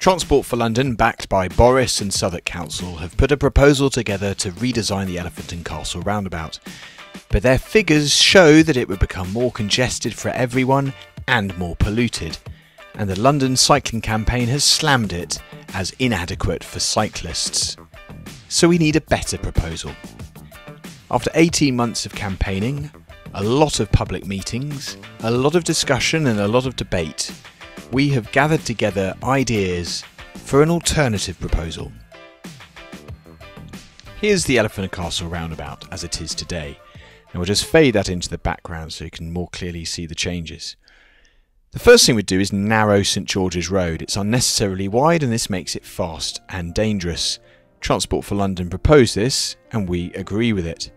Transport for London, backed by Boris and Southwark Council, have put a proposal together to redesign the Elephant and Castle roundabout. But their figures show that it would become more congested for everyone and more polluted, and the London cycling campaign has slammed it as inadequate for cyclists. So we need a better proposal. After 18 months of campaigning, a lot of public meetings, a lot of discussion and a lot of debate, we have gathered together ideas for an alternative proposal. Here's the Elephant and Castle roundabout as it is today, and we'll just fade that into the background so you can more clearly see the changes. The first thing we'd do is narrow St George's Road. It's unnecessarily wide and this makes it fast and dangerous. Transport for London proposed this and we agree with it.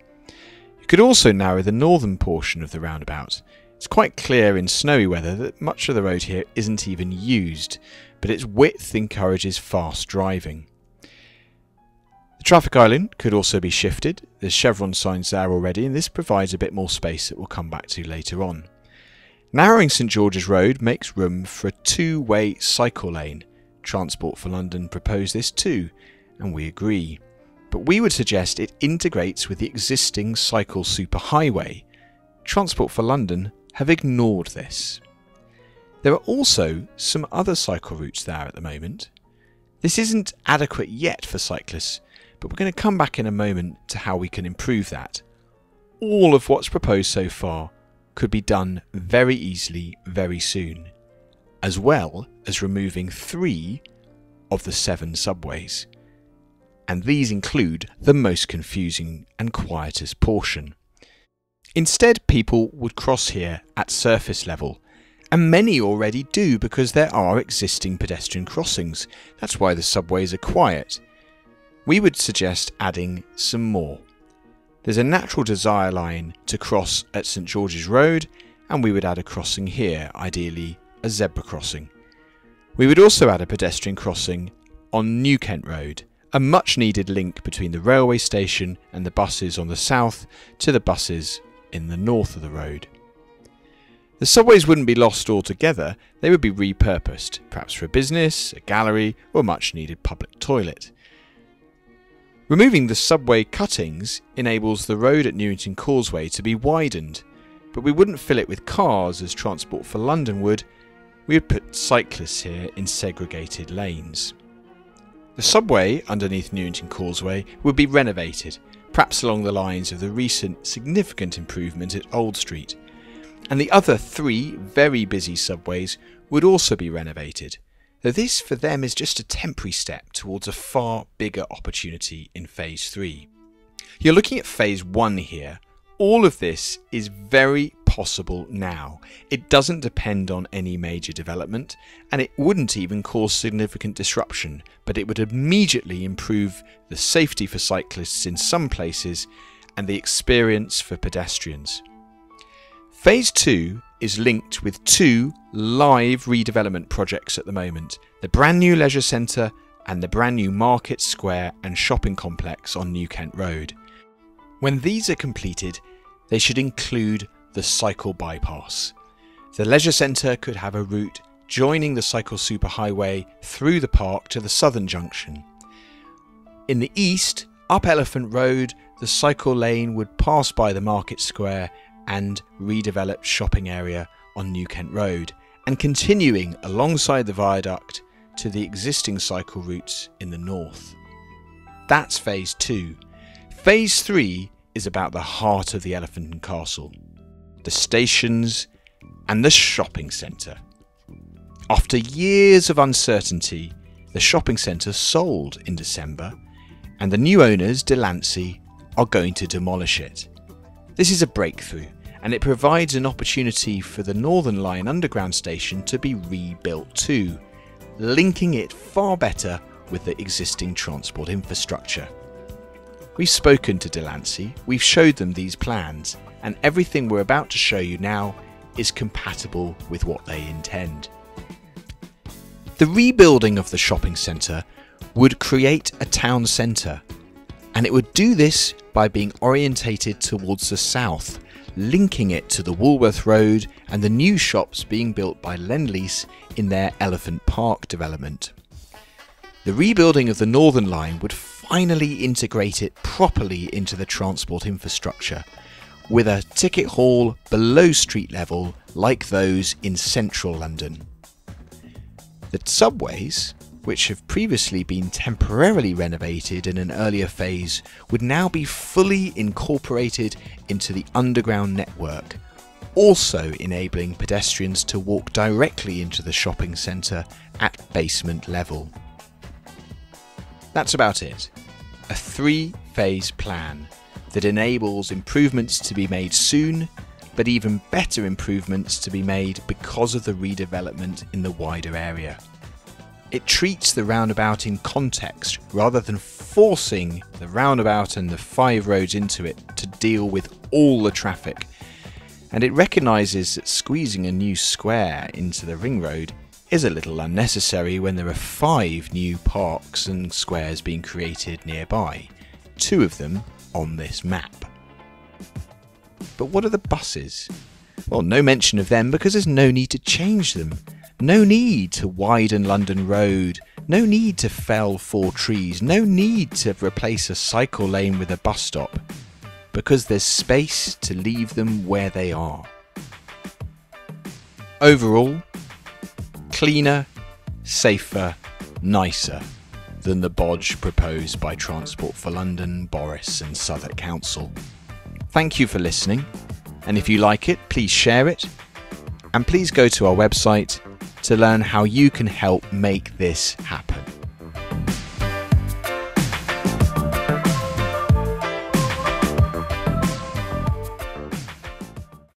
You could also narrow the northern portion of the roundabout. It's quite clear in snowy weather that much of the road here isn't even used, but its width encourages fast driving. The traffic island could also be shifted. There's chevron signs there already and this provides a bit more space that we'll come back to later on. Narrowing St George's Road makes room for a two-way cycle lane. Transport for London proposed this too, and we agree. But we would suggest it integrates with the existing cycle superhighway. Transport for London have ignored this. There are also some other cycle routes there at the moment. This isn't adequate yet for cyclists, but we're going to come back in a moment to how we can improve that. All of what's proposed so far could be done very easily very soon, as well as removing 3 of the 7 subways. And these include the most confusing and quietest portion. Instead, people would cross here at surface level, and many already do because there are existing pedestrian crossings. That's why the subways are quiet. We would suggest adding some more. There's a natural desire line to cross at St George's Road, and we would add a crossing here, ideally a zebra crossing. We would also add a pedestrian crossing on New Kent Road, a much needed link between the railway station and the buses on the south to the buses in the north of the road. The subways wouldn't be lost altogether, they would be repurposed, perhaps for a business, a gallery or a much needed public toilet. Removing the subway cuttings enables the road at Newington Causeway to be widened, but we wouldn't fill it with cars as Transport for London would. We would put cyclists here in segregated lanes. The subway underneath Newington Causeway would be renovated, perhaps along the lines of the recent significant improvement at Old Street. And the other 3 very busy subways would also be renovated, though this for them is just a temporary step towards a far bigger opportunity in Phase 3. You're looking at Phase 1 here. All of this is very possible now. It doesn't depend on any major development, and it wouldn't even cause significant disruption, but it would immediately improve the safety for cyclists in some places and the experience for pedestrians. Phase 2 is linked with 2 live redevelopment projects at the moment, the brand new leisure centre and the brand new market square and shopping complex on New Kent Road. When these are completed, they should include the cycle bypass. The leisure centre could have a route joining the cycle superhighway through the park to the southern junction. In the east, up Elephant Road, the cycle lane would pass by the market square and redeveloped shopping area on New Kent Road, and continuing alongside the viaduct to the existing cycle routes in the north. That's Phase 2. Phase 3 is about the heart of the Elephant and Castle, the stations and the shopping centre. After years of uncertainty, the shopping centre sold in December, and the new owners, Delancey, are going to demolish it. This is a breakthrough, and it provides an opportunity for the Northern Line underground station to be rebuilt too, linking it far better with the existing transport infrastructure. We've spoken to Delancey, we've showed them these plans, and everything we're about to show you now is compatible with what they intend. The rebuilding of the shopping centre would create a town centre, and it would do this by being orientated towards the south, linking it to the Woolworth Road and the new shops being built by Lend-Lease in their Elephant Park development. The rebuilding of the Northern Line would finally integrate it properly into the transport infrastructure, with a ticket hall below street level like those in central London. The subways, which have previously been temporarily renovated in an earlier phase, would now be fully incorporated into the underground network, also enabling pedestrians to walk directly into the shopping centre at basement level. That's about it. A 3-phase plan that enables improvements to be made soon, but even better improvements to be made because of the redevelopment in the wider area. It treats the roundabout in context rather than forcing the roundabout and the 5 roads into it to deal with all the traffic. And it recognises that squeezing a new square into the ring road is a little unnecessary when there are 5 new parks and squares being created nearby, 2 of them on this map. But what are the buses? Well, no mention of them because there's no need to change them. No need to widen London Road, no need to fell 4 trees, no need to replace a cycle lane with a bus stop, because there's space to leave them where they are. Overall, cleaner, safer, nicer than the bodge proposed by Transport for London, Boris and Southwark Council. Thank you for listening, and if you like it, please share it, and please go to our website to learn how you can help make this happen.